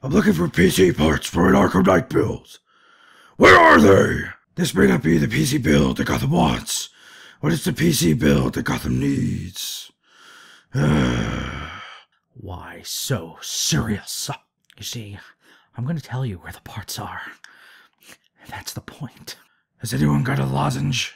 I'm looking for PC parts for an Arkham Knight build. Where are they? This may not be the PC build that Gotham wants, but it's the PC build that Gotham needs. Why so serious? You see, I'm going to tell you where the parts are. That's the point. Has anyone got a lozenge?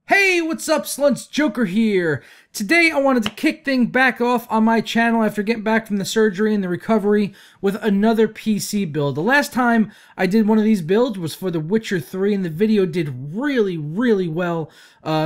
Hey, what's up, Slunts? Joker here. Today I wanted to kick things back off on my channel after getting back from the surgery and the recovery with another PC build. The last time I did one of these builds was for The Witcher 3 and the video did really well.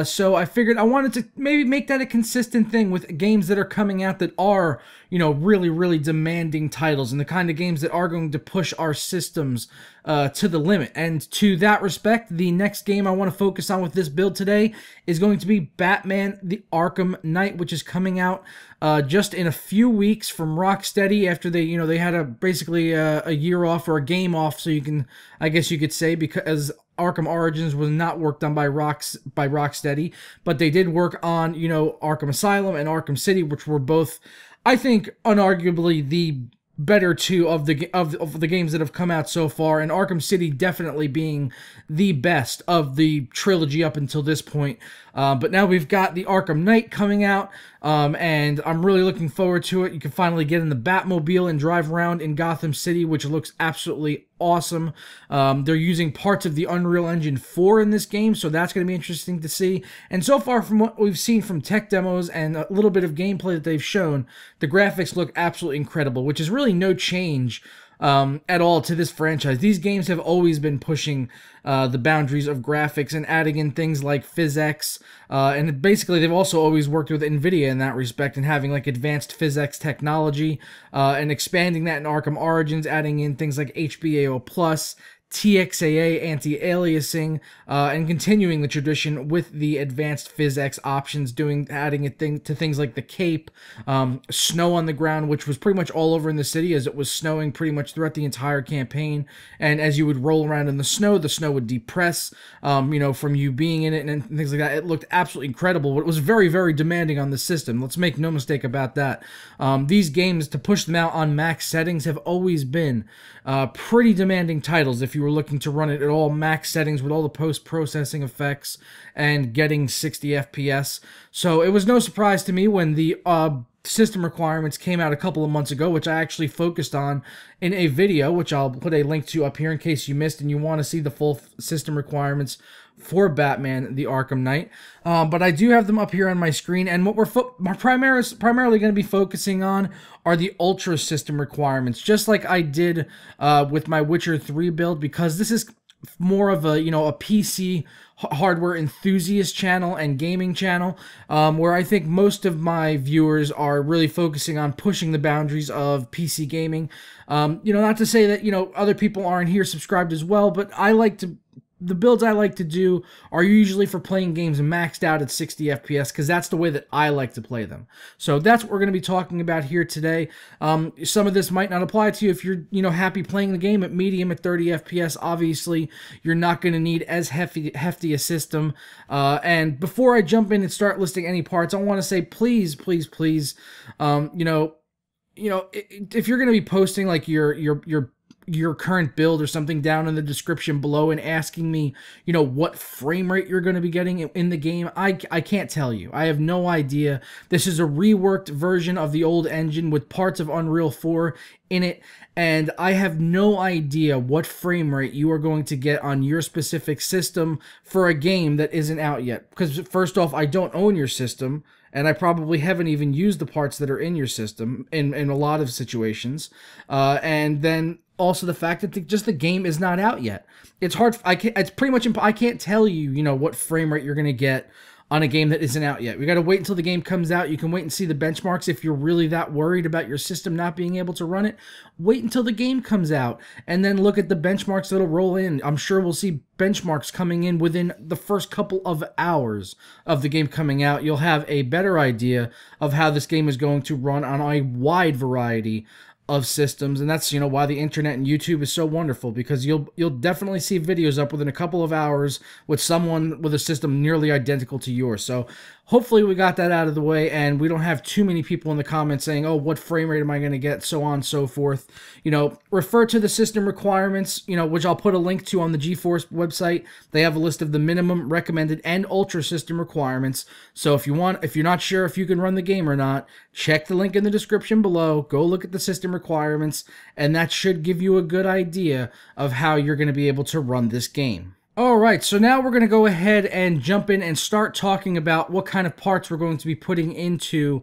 So I figured I wanted to maybe make that a consistent thing with games that are coming out that are, you know, really demanding titles and the kind of games that are going to push our systems to the limit. And to that respect, the next game I want to focus on with this build today is going to be Batman the Arkham Knight, which is coming out just in a few weeks from Rocksteady after they had basically a year off or a game off, so I guess you could say, because Arkham Origins was not worked on by Rocksteady, but they did work on, Arkham Asylum and Arkham City, which were both, I think, unarguably the better two of the games that have come out so far, and Arkham City definitely being the best of the trilogy up until this point. But now we've got the Arkham Knight coming out, and I'm really looking forward to it. You can finally get in the Batmobile and drive around in Gotham City, which looks absolutely awesome. They're using parts of the Unreal Engine 4 in this game, so that's going to be interesting to see. And so far, from what we've seen from tech demos and a little bit of gameplay that they've shown, the graphics look absolutely incredible, which is really no change at all to this franchise. These games have always been pushing the boundaries of graphics and adding in things like physics, and basically they've also always worked with Nvidia in that respect and having like advanced physics technology, and expanding that in Arkham Origins, adding in things like HBAO+, TXAA anti-aliasing, and continuing the tradition with the advanced physics options, adding to things like the cape, snow on the ground, which was pretty much all over in the city as it was snowing pretty much throughout the entire campaign. And as you would roll around in the snow would depress, from you being in it and things like that. It looked absolutely incredible, but it was very demanding on the system. Let's make no mistake about that. These games, to push them out on max settings, have always been pretty demanding titles if you were looking to run it at all max settings with all the post-processing effects and getting 60 FPS. So it was no surprise to me when the system requirements came out a couple of months ago, which I actually focused on in a video, which I'll put a link to up here in case you missed and you want to see the full system requirements for Batman the Arkham Knight. But I do have them up here on my screen, and what we're primarily going to be focusing on are the Ultra system requirements, just like I did with my Witcher 3 build, because this is more of a, a PC hardware enthusiast channel and gaming channel, where I think most of my viewers are really focusing on pushing the boundaries of PC gaming. Not to say that, other people aren't here subscribed as well, but the builds I like to do are usually for playing games maxed out at 60 FPS, because that's the way that I like to play them. So that's what we're going to be talking about here today. Some of this might not apply to you if you're, happy playing the game at medium at 30 FPS. Obviously, you're not going to need as hefty a system. And before I jump in and start listing any parts, I want to say please, if you're going to be posting like your current build or something down in the description below and asking me, what frame rate you're going to be getting in the game, I can't tell you. I have no idea. This is a reworked version of the old engine with parts of Unreal 4 in it, and I have no idea what frame rate you are going to get on your specific system for a game that isn't out yet. Because first off, I don't own your system, and I probably haven't even used the parts that are in your system in a lot of situations. And then also the fact that just the game is not out yet. It's hard. I can't tell you, what frame rate you're going to get on a game that isn't out yet. We got to wait until the game comes out. You can wait and see the benchmarks if you're really that worried about your system not being able to run it. Wait until the game comes out and then look at the benchmarks that'll roll in. I'm sure we'll see benchmarks coming in within the first couple of hours of the game coming out. You'll have a better idea of how this game is going to run on a wide variety of systems, and that's, you know, why the internet and YouTube is so wonderful, because you'll definitely see videos up within a couple of hours with someone with a system nearly identical to yours. So hopefully we got that out of the way, and we don't have too many people in the comments saying, oh, what frame rate am I going to get, so on and so forth. You know, refer to the system requirements, you know, which I'll put a link to on the GeForce website. They have a list of the minimum, recommended, and ultra system requirements. So if you're not sure if you can run the game or not, check the link in the description below, go look at the system requirements, and that should give you a good idea of how you're going to be able to run this game. Alright, so now we're going to go ahead and jump in and start talking about what kind of parts we're going to be putting into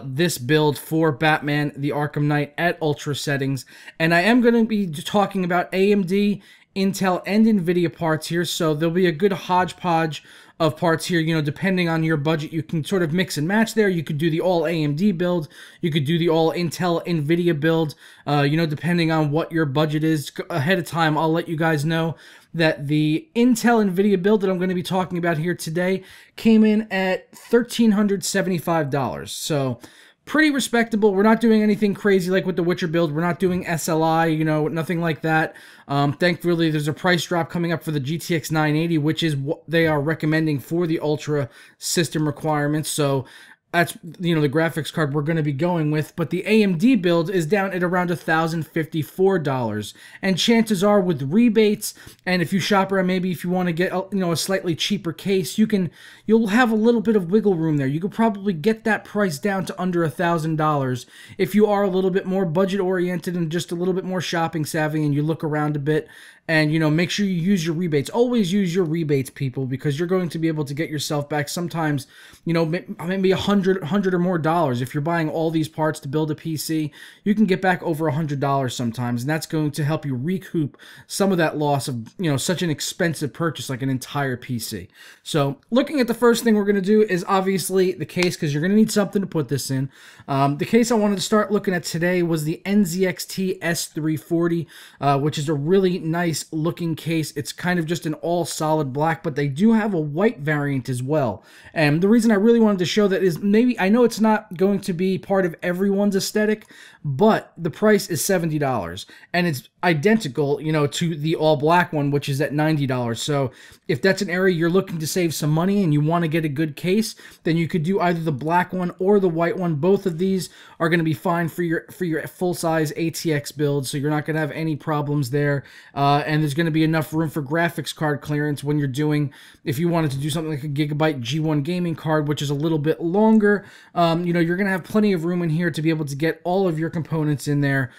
this build for Batman the Arkham Knight at Ultra settings. And I am going to be talking about AMD, Intel, and Nvidia parts here, so there'll be a good hodgepodge of parts here. You know, depending on your budget, you can sort of mix and match there. You could do the all AMD build, you could do the all Intel Nvidia build, you know, depending on what your budget is. Ahead of time, I'll let you guys know that the Intel Nvidia build that I'm going to be talking about here today came in at $1,375. So pretty respectable. We're not doing anything crazy like with the Witcher build. We're not doing SLI, you know, nothing like that. Thankfully, there's a price drop coming up for the GTX 980, which is what they are recommending for the Ultra system requirements. So that's, you know, the graphics card we're going to be going with. But the AMD build is down at around $1,054, and chances are, with rebates, and if you shop around, maybe if you want to get, you know, a slightly cheaper case, you'll have a little bit of wiggle room there. You could probably get that price down to under $1,000 if you are a little bit more budget oriented and just a little bit more shopping savvy, and you look around a bit. And, you know, make sure you use your rebates. Always use your rebates, people, because you're going to be able to get yourself back sometimes, you know, maybe $100 or more dollars. If you're buying all these parts to build a PC, you can get back over $100 sometimes, and that's going to help you recoup some of that loss of, you know, such an expensive purchase like an entire PC. So, looking at the first thing we're going to do is obviously the case, because you're going to need something to put this in. The case I wanted to start looking at today was the NZXT S340, which is a really nice looking case. It's kind of just an all solid black, but they do have a white variant as well. And the reason I really wanted to show that is, maybe, I know it's not going to be part of everyone's aesthetic, but the price is $70, and it's identical, you know, to the all black one, which is at $90. So if that's an area you're looking to save some money and you want to get a good case, then you could do either the black one or the white one. Both of these are going to be fine for your full-size ATX build, so you're not going to have any problems there. And there's going to be enough room for graphics card clearance when you're doing, if you wanted to do something like a Gigabyte G1 gaming card, which is a little bit longer, you know, you're going to have plenty of room in here to be able to get all of your components in there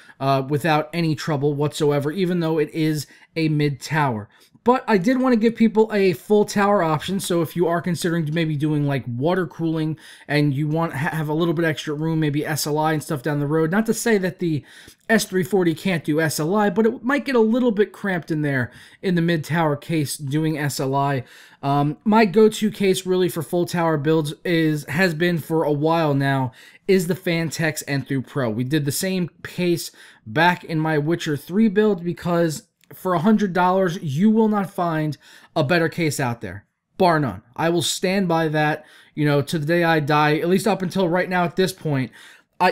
without any trouble whatsoever, even though it is a mid-tower. But I did want to give people a full tower option, so if you are considering maybe doing like water cooling and you want to have a little bit extra room, maybe SLI and stuff down the road, not to say that the S340 can't do SLI, but it might get a little bit cramped in there in the mid-tower case doing SLI. My go-to case really for full tower builds has been for a while now, is the Phanteks Enthoo Pro. We did the same case back in my Witcher 3 build, because for $100, you will not find a better case out there, bar none. I will stand by that, you know, to the day I die, at least up until right now at this point.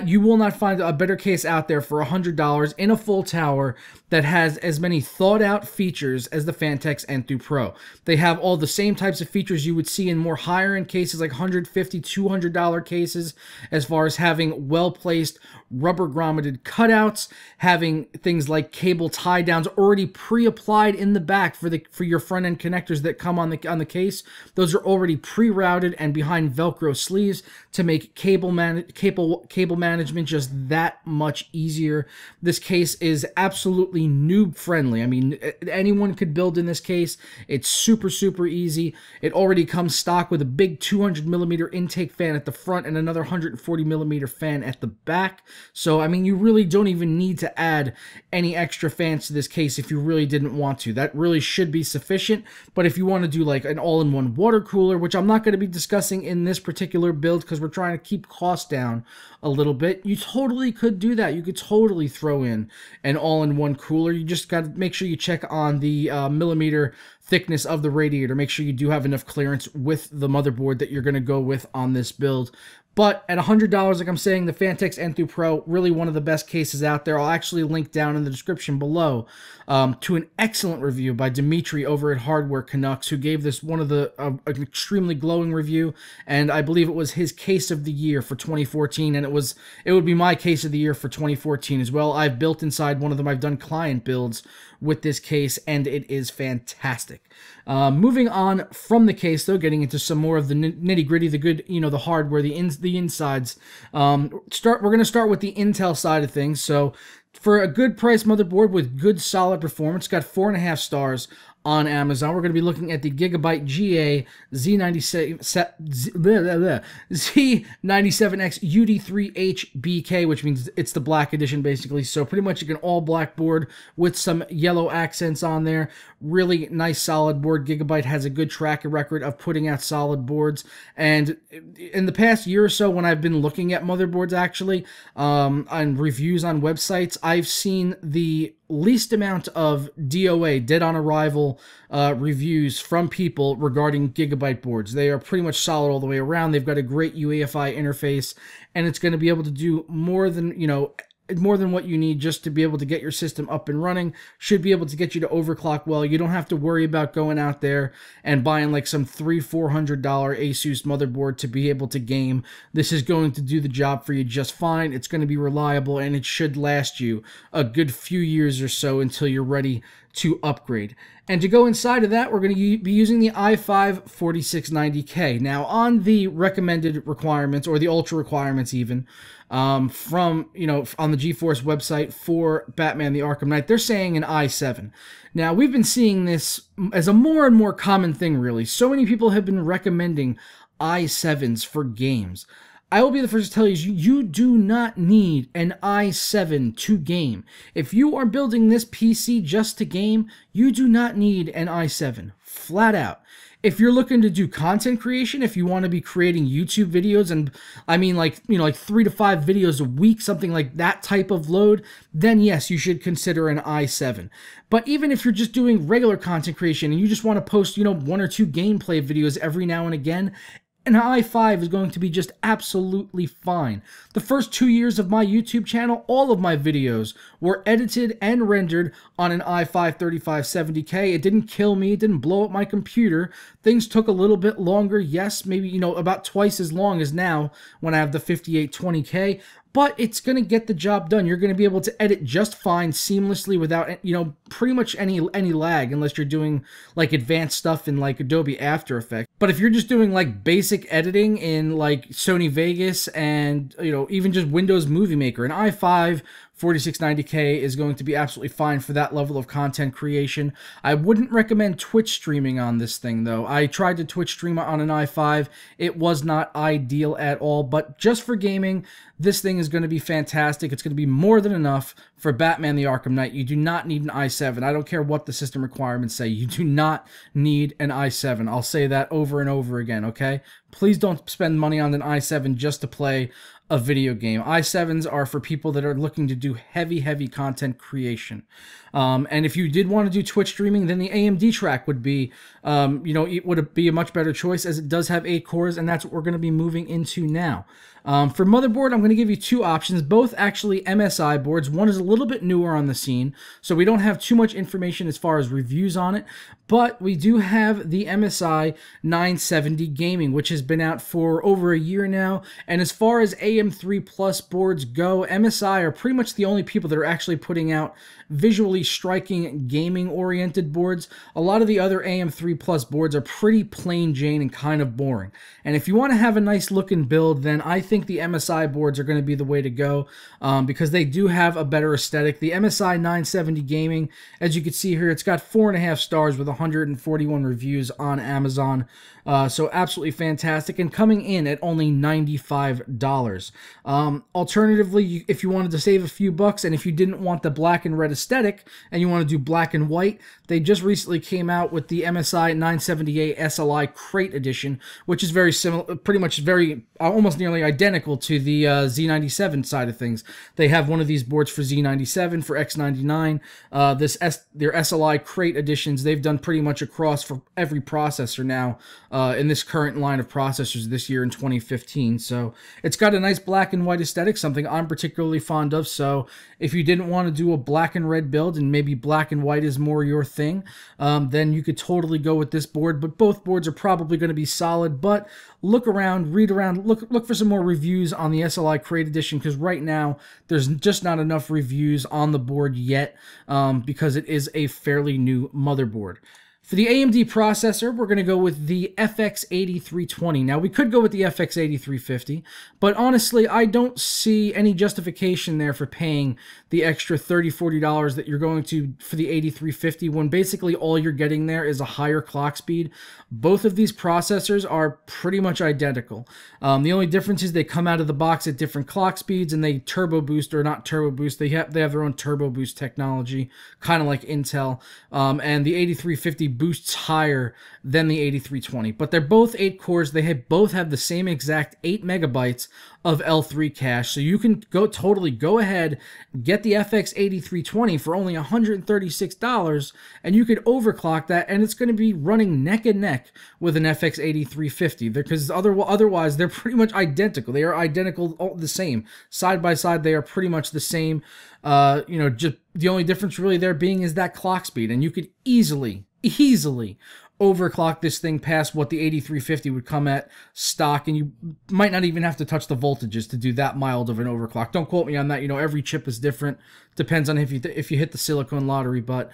You will not find a better case out there for $100 in a full tower that has as many thought-out features as the Phanteks Enthoo Pro. They have all the same types of features you would see in more higher-end cases, like $150, $200 cases, as far as having well-placed rubber grommeted cutouts, having things like cable tie-downs already pre-applied in the back for your front-end connectors that come on the case. Those are already pre-routed and behind Velcro sleeves to make cable management just that much easier. This case is absolutely noob friendly. I mean, anyone could build in this case. It's super, super easy. It already comes stock with a big 200mm intake fan at the front and another 140mm fan at the back. So, I mean, you really don't even need to add any extra fans to this case if you really didn't want to. That really should be sufficient. But if you want to do like an all-in-one water cooler, which I'm not going to be discussing in this particular build because we're trying to keep costs down a little bit, you totally could do that. You could totally throw in an all-in-one cooler. You just got to make sure you check on the millimeter thickness of the radiator. Make sure you do have enough clearance with the motherboard that you're going to go with on this build. But at $100, like I'm saying, the Phanteks Enthoo Pro, really one of the best cases out there. I'll actually link down in the description below to an excellent review by Dimitri over at Hardware Canucks, who gave this one of the an extremely glowing review, and I believe it was his case of the year for 2014, and it would be my case of the year for 2014 as well. I've built inside one of them. I've done client builds with this case, and it is fantastic. Moving on from the case, though, getting into some more of the nitty-gritty, the good, the hardware, the insides. We're going to start with the Intel side of things. So for a good price motherboard with good solid performance, got 4.5 stars on Amazon. We're going to be looking at the Gigabyte GA Z97X UD3H BK, which means it's the black edition basically. So pretty much an all black board with some yellow accents on there. Really nice solid board. Gigabyte has a good track record of putting out solid boards. And in the past year or so, when I've been looking at motherboards actually, on reviews on websites, I've seen the least amount of DOA, dead on arrival, reviews from people regarding Gigabyte boards. They are pretty much solid all the way around. They've got a great UEFI interface, and it's going to be able to do more than what you need just to be able to get your system up and running. Should be able to get you to overclock well. You don't have to worry about going out there and buying like some $300-400 Asus motherboard to be able to game. This is going to do the job for you just fine. It's going to be reliable, and it should last you a good few years or so until you're ready to upgrade. And to go inside of that, we're going to be using the i5 4690K. Now, on the recommended requirements, or the ultra requirements even, from, on the GeForce website for Batman the Arkham Knight, they're saying an i7. Now, we've been seeing this as a more and more common thing, really. So many people have been recommending i7s for games. I will be the first to tell you, you do not need an i7 to game. If you are building this PC just to game, you do not need an i7, flat out. If you're looking to do content creation, if you want to be creating YouTube videos, and I mean like 3 to 5 videos a week, something like that type of load, then yes, you should consider an i7. But even if you're just doing regular content creation and you just want to post, 1 or 2 gameplay videos every now and again, an i5 is going to be just absolutely fine. The first 2 years of my YouTube channel, all of my videos were edited and rendered on an i5 3570K. It didn't kill me. It didn't blow up my computer. Things took a little bit longer. Yes, maybe, about twice as long as now when I have the 5820K. But it's going to get the job done. You're going to be able to edit just fine, seamlessly, without, pretty much any line, unless you're doing, like, advanced stuff in, like, Adobe After Effects. But if you're just doing, like, basic editing in, like, Sony Vegas and, even just Windows Movie Maker, an i5 4690K is going to be absolutely fine for that level of content creation. I wouldn't recommend Twitch streaming on this thing, though. I tried to Twitch stream on an i5. It was not ideal at all, but just for gaming, this thing is going to be fantastic. It's going to be more than enough for Batman the Arkham Knight. You do not need an i7. I don't care what the system requirements say. You do not need an i7. I'll say that over and over again, okay? Please don't spend money on an i7 just to play a video game. i7s are for people that are looking to do heavy content creation. And if you did want to do Twitch streaming, then the AMD track would be, it would be a much better choice, as it does have 8 cores, and that's what we're going to be moving into now. For motherboard, I'm going to give you 2 options, both actually MSI boards. One is a little bit newer on the scene, so we don't have too much information as far as reviews on it, but we do have the MSI 970 Gaming, which has been out for over a year now, and as far as AM3 Plus boards go, MSI are pretty much the only people that are actually putting out visually striking gaming-oriented boards. A lot of the other AM3 Plus boards are pretty plain Jane and kind of boring. And if you want to have a nice looking build, then I think the MSI boards are going to be the way to go, because they do have a better aesthetic. The MSI 970 Gaming, as you can see here, it's got 4.5 stars with 141 reviews on Amazon. So absolutely fantastic, and coming in at only $95. $100. Alternatively, if you wanted to save a few bucks and if you didn't want the black and red aesthetic and you want to do black and white, they just recently came out with the MSI 978 SLI Crate Edition, which is very similar, pretty much very, almost nearly identical to the Z97 side of things. They have one of these boards for Z97, for X99. Their SLI Crate Editions, they've done pretty much across for every processor now in this current line of processors this year in 2015. So it's got a nice black and white aesthetic, something I'm particularly fond of. So if you didn't want to do a black and red build and maybe black and white is more your thing, then you could totally go with this board. But both boards are probably going to be solid. But look around, read around, look for some more reviews on the SLI Crate Edition, because right now there's just not enough reviews on the board yet, because it is a fairly new motherboard. For the AMD processor, we're going to go with the FX 8320. Now, we could go with the FX 8350, but honestly, I don't see any justification there for paying the extra $30, $40 that you're going to for the 8350 when basically all you're getting there is a higher clock speed. Both of these processors are pretty much identical. The only difference is they come out of the box at different clock speeds and they turbo boost, or not turbo boost, they have their own turbo boost technology, kind of like Intel, and the 8350 boosts higher than the 8320, but they're both 8 cores. They both have the same exact 8 megabytes of L3 cache, so you can totally go ahead, get the FX 8320 for only $136, and you could overclock that, and it's going to be running neck and neck with an FX 8350, because otherwise they're pretty much identical. They are identical, the same. Side by side, they are pretty much the same. Just the only difference really there being is that clock speed, and you could easily overclock this thing past what the 8350 would come at stock, and you might not even have to touch the voltages to do that mild of an overclock. Don't quote me on that. Every chip is different. Depends on if you hit the silicone lottery, but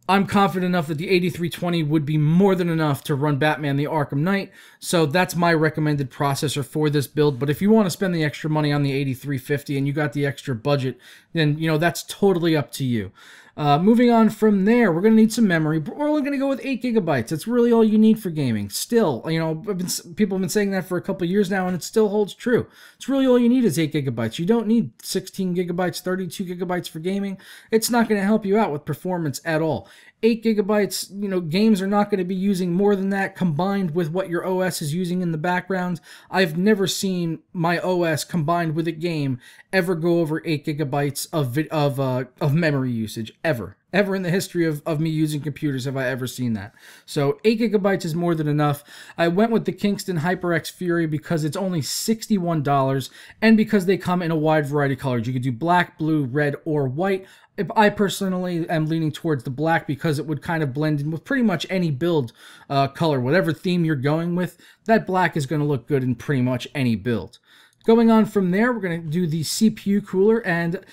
I'm confident enough that the 8320 would be more than enough to run Batman the Arkham Knight, so that's my recommended processor for this build. But if you want to spend the extra money on the 8350 and you got the extra budget, then that's totally up to you. Moving on from there, we're going to need some memory. We're only going to go with 8 gigabytes. That's really all you need for gaming. Still, people have been saying that for a couple years now, and it still holds true. It's really all you need is 8 gigabytes. You don't need 16 gigabytes, 32 gigabytes for gaming. It's not going to help you out with performance at all. 8 gigabytes, games are not going to be using more than that combined with what your OS is using in the background. I've never seen my OS combined with a game ever go over 8 gigabytes of memory usage, ever. Ever in the history of me using computers have I ever seen that. So 8 gigabytes is more than enough. I went with the Kingston HyperX Fury because it's only $61 and because they come in a wide variety of colors. You could do black, blue, red, or white. I personally am leaning towards the black because it would kind of blend in with pretty much any build color. Whatever theme you're going with, that black is going to look good in pretty much any build. Going on from there, we're going to do the CPU cooler, and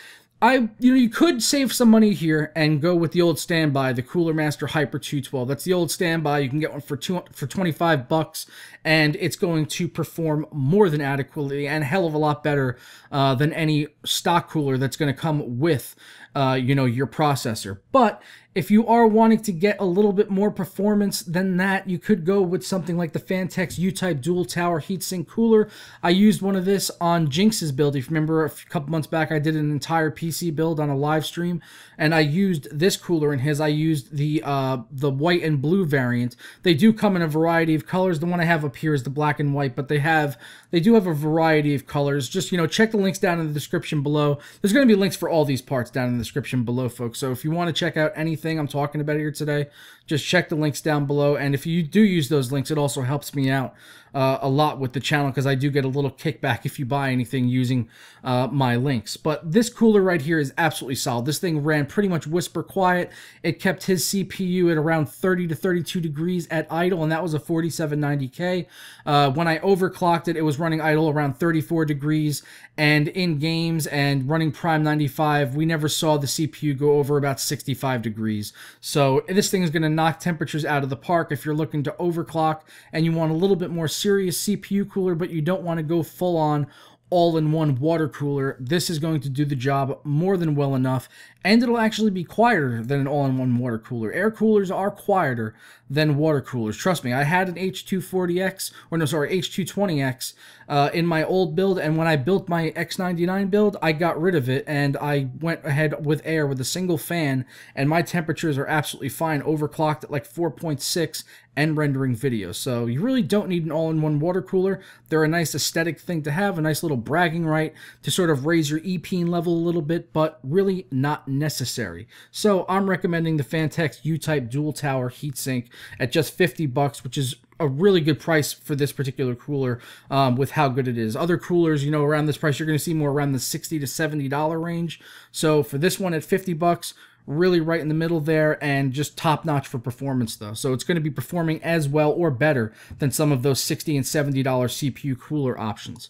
you could save some money here and go with the old standby, the Cooler Master Hyper 212. That's the old standby. You can get one for $25, and it's going to perform more than adequately and a hell of a lot better than any stock cooler that's going to come with your processor. But if you are wanting to get a little bit more performance than that, you could go with something like the Fantex U-Type Dual Tower Heatsink Cooler. I used one of this on Jinx's build. If you remember, a couple months back, I did an entire PC build on a live stream, and I used this cooler in his. I used the white and blue variant. They do come in a variety of colors. The one I have up here is the black and white, but they do have a variety of colors. Just, check the links down in the description below. There's going to be links for all these parts down in the description below, folks. So if you want to check out anything I'm talking about here today, just check the links down below. And if you do use those links, it also helps me out a lot with the channel, because I do get a little kickback if you buy anything using my links. But this cooler right here is absolutely solid. This thing ran pretty much whisper quiet. It kept his CPU at around 30 to 32 degrees at idle, and that was a 4790K. When I overclocked it, it was running idle around 34 degrees, and in games and running Prime 95, we never saw the CPU go over about 65 degrees. So this thing is going to knock temperatures out of the park if you're looking to overclock and you want a little bit more serious CPU cooler, but you don't want to go full on all-in-one water cooler, this is going to do the job more than well enough, and it'll actually be quieter than an all-in-one water cooler. Air coolers are quieter than water coolers. Trust me, I had an H220X in my old build, and when I built my X99 build, I got rid of it, and I went ahead with air with a single fan, and my temperatures are absolutely fine, overclocked at like 4.6 and rendering video. So you really don't need an all-in-one water cooler. They're a nice aesthetic thing to have, a nice little bragging right to sort of raise your EPing level a little bit, but really not necessary. So I'm recommending the Fantex U-Type dual tower heatsink at just $50, which is a really good price for this particular cooler with how good it is. Other coolers, you know, around this price, you're going to see more around the $60 to $70 range. So for this one at $50, really right in the middle there, and just top-notch for performance though. So it's going to be performing as well or better than some of those $60 and $70 CPU cooler options.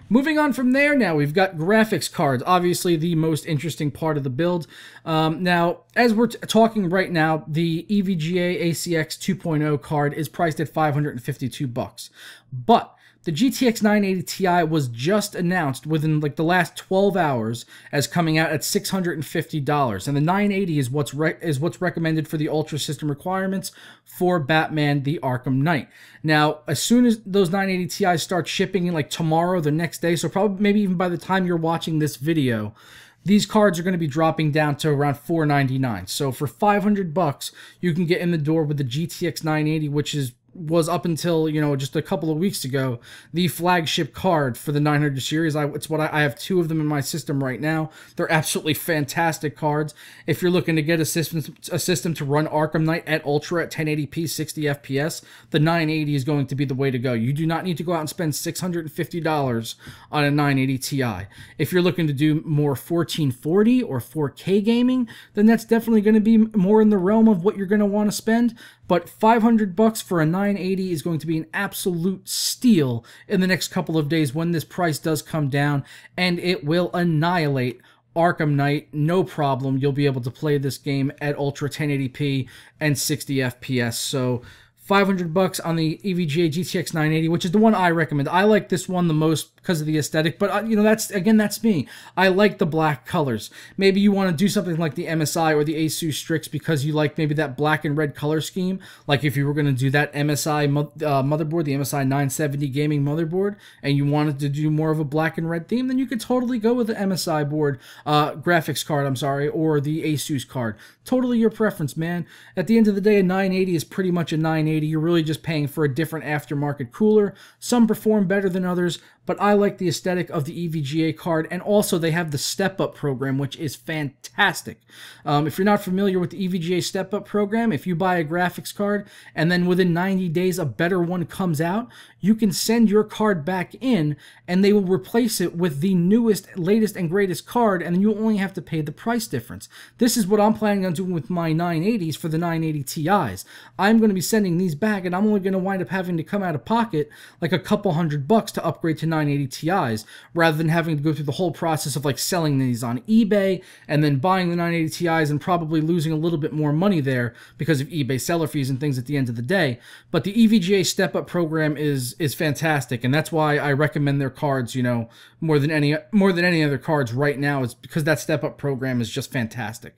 Moving on from there now, we've got graphics cards, obviously the most interesting part of the build. Now, as we're talking right now, the EVGA ACX 2.0 card is priced at $552. But the GTX 980 Ti was just announced within like the last 12 hours as coming out at $650, and the 980 is what's recommended for the Ultra system requirements for Batman the Arkham Knight. Now, as soon as those 980 Ti's start shipping, like tomorrow, the next day, so probably maybe even by the time you're watching this video, these cards are going to be dropping down to around $499. So for $500, you can get in the door with the GTX 980, which was up until, you know, just a couple of weeks ago, the flagship card for the 900 series. It's what I have two of them in my system right now. They're absolutely fantastic cards. If you're looking to get a system to run Arkham Knight at Ultra at 1080p 60 FPS, the 980 is going to be the way to go. You do not need to go out and spend $650 on a 980 Ti. If you're looking to do more 1440 or 4K gaming, then that's definitely going to be more in the realm of what you're going to want to spend. But $500 for a 980 is going to be an absolute steal in the next couple of days when this price does come down, and it will annihilate Arkham Knight, no problem. You'll be able to play this game at Ultra 1080p and 60 FPS. So $500 on the EVGA GTX 980, which is the one I recommend. I like this one the most because of the aesthetic, but you know, that's me. I like the black colors. Maybe you want to do something like the MSI or the Asus Strix because you like maybe that black and red color scheme. Like if you were going to do that MSI motherboard, the MSI 970 gaming motherboard, and you wanted to do more of a black and red theme, then you could totally go with the MSI board, graphics card, or the Asus card. Totally your preference, man. At the end of the day, a 980 is pretty much a 980. You're really just paying for a different aftermarket cooler. Some perform better than others, but I like the aesthetic of the EVGA card, and also they have the step-up program, which is fantastic. If you're not familiar with the EVGA step-up program, if you buy a graphics card and then within 90 days a better one comes out, you can send your card back in and they will replace it with the newest, latest, and greatest card, and then you only have to pay the price difference. This is what I'm planning on doing with my 980s for the 980 Ti's. I'm going to be sending these back, and I'm only going to wind up having to come out of pocket like a couple $100 to upgrade to 980 Ti's, rather than having to go through the whole process of like selling these on eBay and then buying the 980 Ti's and probably losing a little bit more money there because of eBay seller fees and things at the end of the day. But the EVGA step-up program is fantastic, and that's why I recommend their cards, you know, more than any other cards right now, is because that step-up program is just fantastic.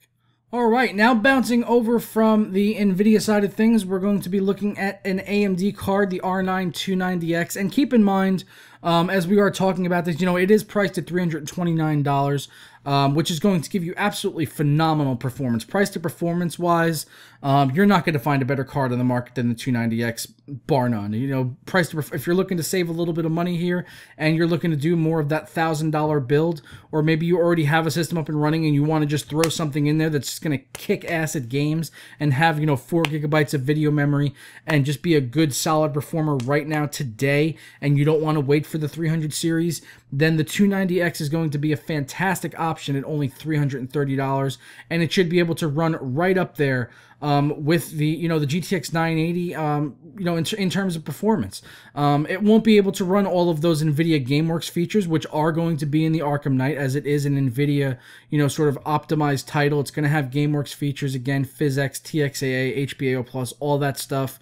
Alright, now bouncing over from the Nvidia side of things, we're going to be looking at an AMD card, the R9 290X, and keep in mind, as we are talking about this, you know, it is priced at $329, which is going to give you absolutely phenomenal performance. Price to performance wise, you're not going to find a better card on the market than the 290X, bar none. You know, price to if you're looking to save a little bit of money here and you're looking to do more of that $1,000 build, or maybe you already have a system up and running and you want to just throw something in there that's just going to kick ass at games and have, you know, 4 GB of video memory and just be a good solid performer right now today, and you don't want to wait for the 300 series, then the 290X is going to be a fantastic option at only $330, and it should be able to run right up there with the, you know, the GTX 980, you know, in terms of performance. It won't be able to run all of those Nvidia GameWorks features, which are going to be in the Arkham Knight, as it is an Nvidia, you know, sort of optimized title. It's going to have GameWorks features again, PhysX, TXAA, HBAO+, all that stuff.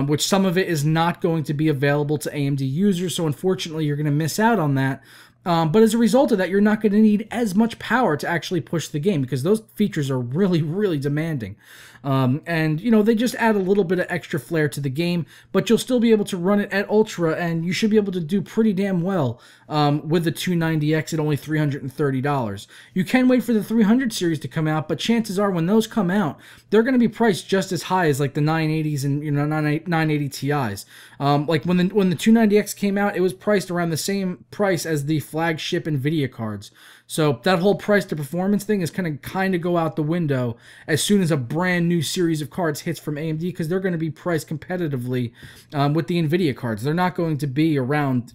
Which some of it is not going to be available to AMD users, so unfortunately you're going to miss out on that. But as a result of that, you're not going to need as much power to actually push the game because those features are really, really demanding. And, you know, they just add a little bit of extra flair to the game, but you'll still be able to run it at Ultra, and you should be able to do pretty damn well with the 290X at only $330. You can wait for the 300 series to come out, but chances are when those come out, they're going to be priced just as high as like the 980s and 980 Ti's. Like when the 290X came out, it was priced around the same price as the flagship Nvidia cards. So that whole price to performance thing is kind of go out the window as soon as a brand new series of cards hits from AMD, because they're going to be priced competitively with the Nvidia cards. They're not going to be around,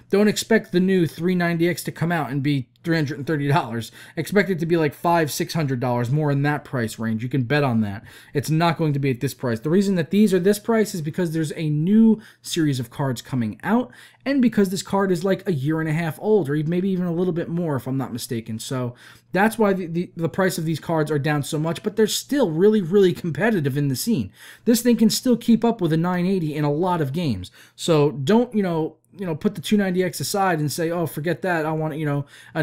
don't expect the new 390X to come out and be $330. Expect it to be like $500-$600 more in that price range. You can bet on that. It's not going to be at this price. The reason that these are this price is because there's a new series of cards coming out, and because this card is like a year and a half old, or maybe even a little bit more if I'm not mistaken. So that's why the price of these cards are down so much, but they're still really, really competitive in the scene. This thing can still keep up with a 980 in a lot of games. So don't, put the 290X aside and say, oh, forget that, I want, a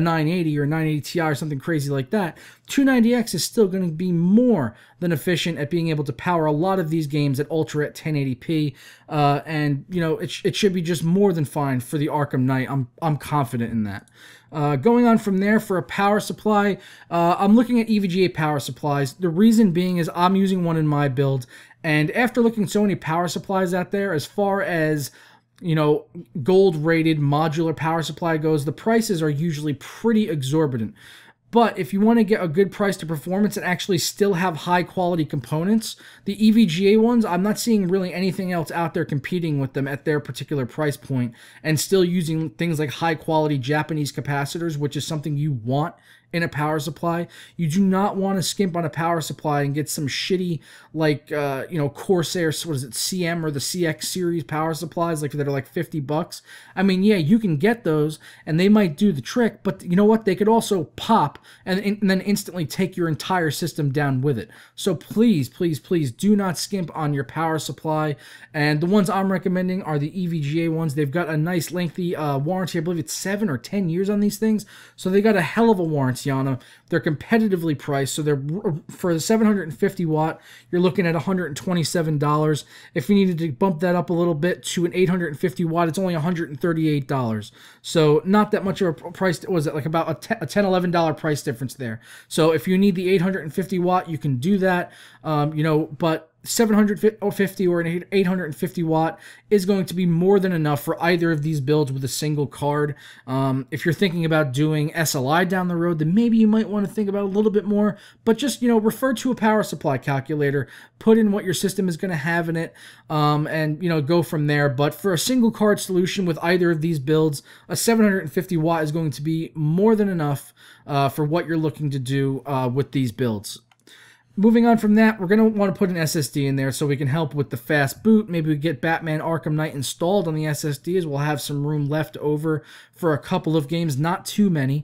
980 or a 980 Ti or something crazy like that. 290X is still going to be more than efficient at being able to power a lot of these games at Ultra at 1080p, and, it should be just more than fine for the Arkham Knight. I'm confident in that. Going on from there, for a power supply, I'm looking at EVGA power supplies. The reason being is I'm using one in my build, and after looking at so many power supplies out there, as far as gold-rated modular power supply goes, the prices are usually pretty exorbitant. But if you want to get a good price to performance and actually still have high-quality components, the EVGA ones, I'm not seeing really anything else out there competing with them at their particular price point, and still using things like high-quality Japanese capacitors, which is something you want in a power supply. You do not want to skimp on a power supply and get some shitty, like, Corsair, what is it, CM or the CX series power supplies, like, that are like $50. I mean, yeah, you can get those, and they might do the trick, but you know what? They could also pop and then instantly take your entire system down with it. So please, please, please do not skimp on your power supply. And the ones I'm recommending are the EVGA ones. They've got a nice lengthy warranty. I believe it's 7 or 10 years on these things. So they got a hell of a warranty on them. They're competitively priced, so they're, for the 750 watt, you're looking at $127. If you needed to bump that up a little bit to an 850 watt, it's only $138. So not that much of a price. Was it like about a $10-11 price difference there? So if you need the 850 watt, you can do that. But 750 or an 850 watt is going to be more than enough for either of these builds with a single card. If you're thinking about doing SLI down the road, then maybe you might want to think about a little bit more, but just, refer to a power supply calculator, put in what your system is going to have in it, and, go from there. But for a single card solution with either of these builds, a 750 watt is going to be more than enough for what you're looking to do with these builds. Moving on from that, we're going to want to put an SSD in there so we can help with the fast boot. Maybe we get Batman Arkham Knight installed on the SSD, as we'll have some room left over for a couple of games, not too many,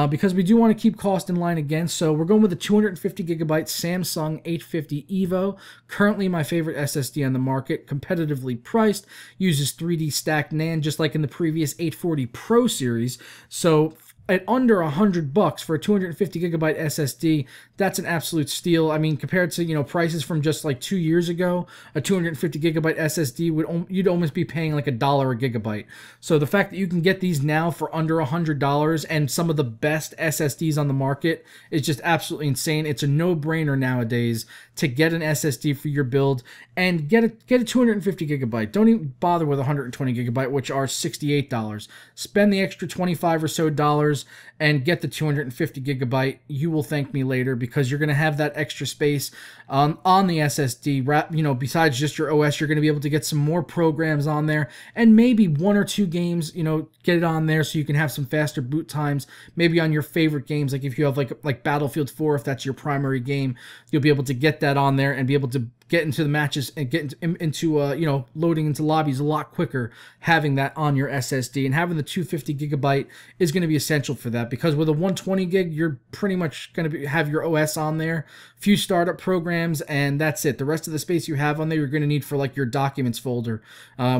because we do want to keep cost in line again. So we're going with a 250 gigabyte Samsung 850 EVO, currently my favorite SSD on the market, competitively priced, uses 3D stacked NAND just like in the previous 840 Pro series. So at under $100 for a 250 gigabyte SSD, that's an absolute steal. I mean, compared to, prices from just like 2 years ago, a 250 gigabyte SSD you'd almost be paying like $1 a gigabyte. So the fact that you can get these now for under $100 and some of the best SSDs on the market is just absolutely insane. It's a no-brainer nowadays to get an SSD for your build and get a 250 gigabyte. Don't even bother with 120 gigabyte, which are $68. Spend the extra $25 or so and get the 250 gigabyte. You will thank me later, because you're going to have that extra space on the SSD. Besides just your OS, you're going to be able to get some more programs on there, and maybe 1 or 2 games, get it on there so you can have some faster boot times. Maybe on your favorite games, like if you have like Battlefield 4, if that's your primary game, you'll be able to get that on there and be able to get into the matches and get into you know, loading into lobbies a lot quicker having that on your SSD. And having the 250 gigabyte is going to be essential for that, because with a 120 gig, you're pretty much going to have your OS on there, few startup programs, and that's it. The rest of the space you have on there, you're going to need for like your documents folder,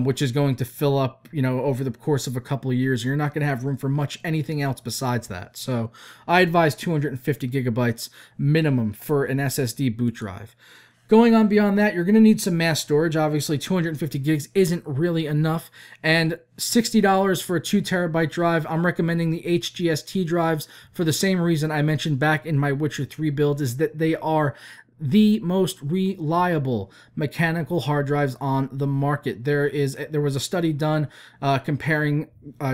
which is going to fill up, you know, over the course of a couple of years. You're not going to have room for much anything else besides that. So I advise 250 gigabytes minimum for an SSD boot drive. Going on beyond that, you're going to need some mass storage. Obviously, 250 gigs isn't really enough, and $60 for a 2 terabyte drive. I'm recommending the HGST drives for the same reason I mentioned back in my Witcher 3 build, is that they are the most reliable mechanical hard drives on the market. There was a study done comparing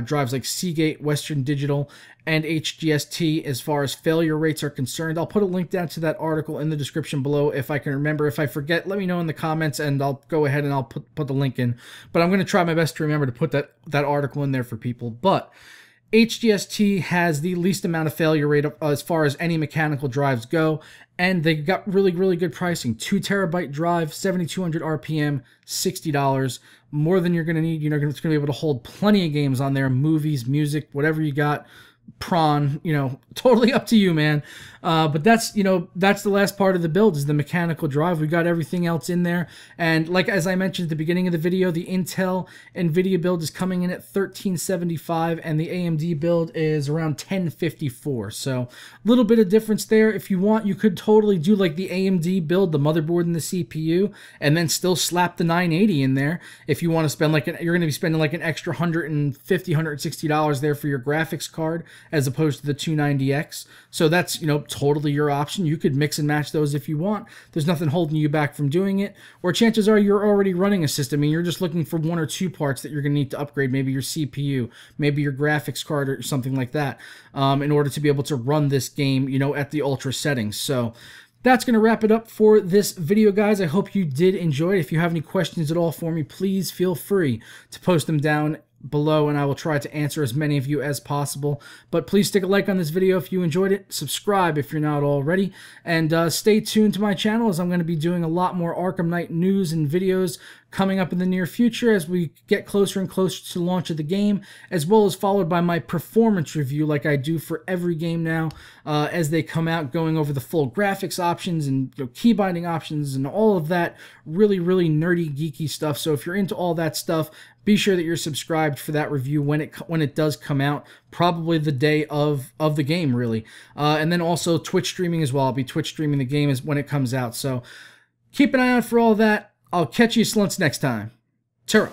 drives like Seagate, Western Digital, and HGST as far as failure rates are concerned. I'll put a link down to that article in the description below if I can remember. If I forget, let me know in the comments and I'll go ahead and I'll put the link in. But I'm going to try my best to remember to put that article in there for people. But HGST has the least amount of failure rate as far as any mechanical drives go, and they got really, really good pricing. 2 terabyte drive, 7,200 RPM, $60, more than you're going to need. It's going to be able to hold plenty of games on there, movies, music, whatever you got. Prawn, you know, totally up to you, man. But that's, you know, that's the last part of the build, is the mechanical drive. We got everything else in there. And like, as I mentioned at the beginning of the video, the Intel Nvidia build is coming in at 1375 and the AMD build is around 1054. So a little bit of difference there. If you want, you could totally do like the AMD build, the motherboard and the CPU, and then still slap the 980 in there. If you want to spend like you're going to be spending like an extra $150, $160 there for your graphics card, as opposed to the 290X. So that's, you know, totally your option. You could mix and match those if you want. There's nothing holding you back from doing it. Or chances are you're already running a system and you're just looking for 1 or 2 parts that you're going to need to upgrade, maybe your CPU, maybe your graphics card or something like that, in order to be able to run this game, you know, at the ultra settings. So that's going to wrap it up for this video, guys. I hope you did enjoy it. If you have any questions at all for me, please feel free to post them down below and I will try to answer as many of you as possible. But please stick a like on this video if you enjoyed it, subscribe if you're not already, and stay tuned to my channel, as I'm going to be doing a lot more Arkham Knight news and videos coming up in the near future as we get closer and closer to the launch of the game, as well as followed by my performance review like I do for every game now as they come out, going over the full graphics options and, you know, key binding options and all of that really, really nerdy, geeky stuff. So if you're into all that stuff, be sure that you're subscribed for that review when it does come out, probably the day of the game, really. And then also Twitch streaming as well. I'll be Twitch streaming the game when it comes out. So keep an eye out for all that. I'll catch you slunts next time. Tara.